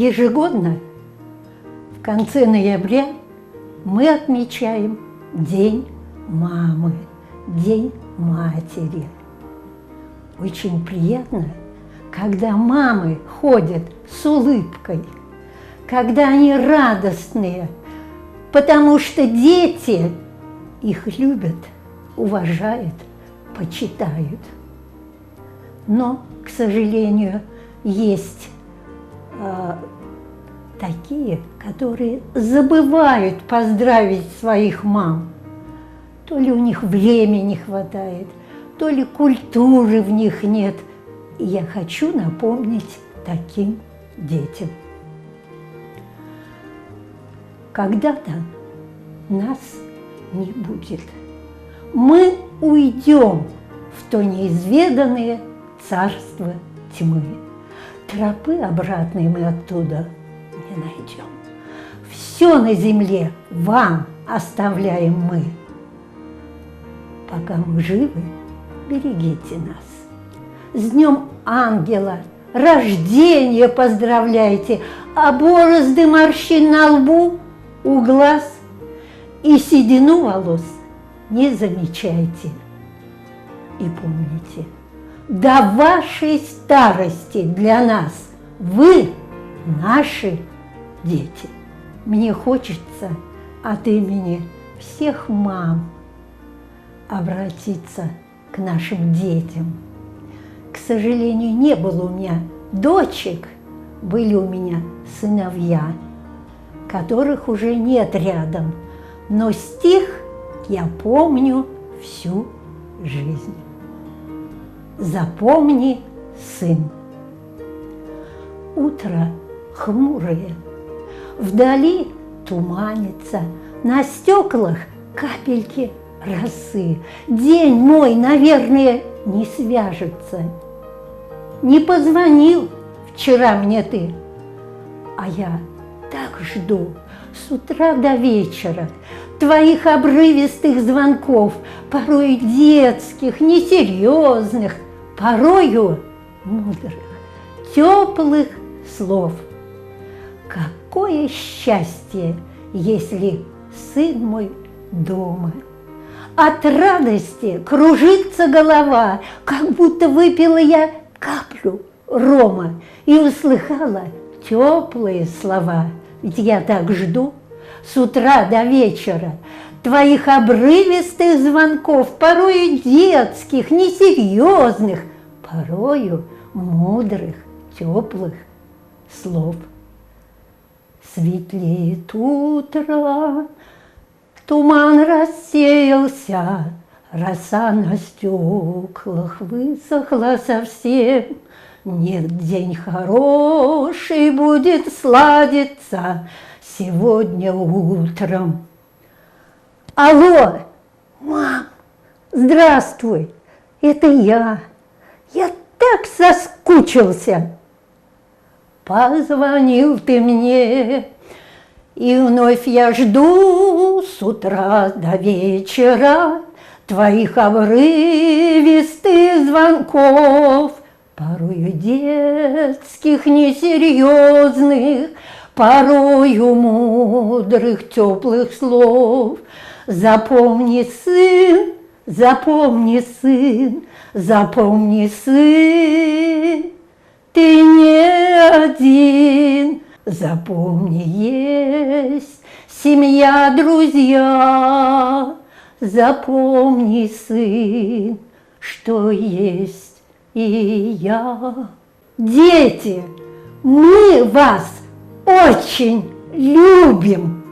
Ежегодно в конце ноября мы отмечаем День мамы, День матери. Очень приятно, когда мамы ходят с улыбкой, когда они радостные, потому что дети их любят, уважают, почитают. Но, к сожалению, есть такие, которые забывают поздравить своих мам. То ли у них времени не хватает, то ли культуры в них нет. И я хочу напомнить таким детям. Когда-то нас не будет. Мы уйдем в то неизведанное царство тьмы. Тропы обратной мы оттуда не найдем. Все на земле вам оставляем мы. Пока мы живы, берегите нас. С Днем Ангела, рождение поздравляйте, а борозды морщин на лбу, у глаз и седину волос не замечайте. И помните, до вашей старости для нас вы наши дети. Мне хочется от имени всех мам обратиться к нашим детям. К сожалению, не было у меня дочек, были у меня сыновья, которых уже нет рядом, но стих я помню всю жизнь. Запомни, сын. Утро хмурое, вдали туманится, на стеклах капельки росы. День мой, наверное, не свяжется. Не позвонил вчера мне ты, а я так жду с утра до вечера твоих обрывистых звонков, порой детских, несерьезных, порою мудрых, теплых слов. Какое счастье, если сын мой дома! От радости кружится голова, как будто выпила я каплю рома и услыхала теплые слова. Ведь я так жду с утра до вечера твоих обрывистых звонков, порою детских, несерьезных, порою мудрых, теплых слов. Светлеет утро, туман рассеялся, роса на стеклах высохла совсем. Нет, день хороший будет сладиться сегодня утром. Алло, мам, здравствуй, это я. Я так соскучился. Позвонил ты мне, и вновь я жду с утра до вечера твоих обрывистых звонков, порою детских, несерьезных, порою мудрых, теплых слов. Запомни, сын, запомни, сын, запомни, сын, ты не один. Запомни, есть семья, друзья. Запомни, сын, что есть и я. Дети, мы вас очень любим.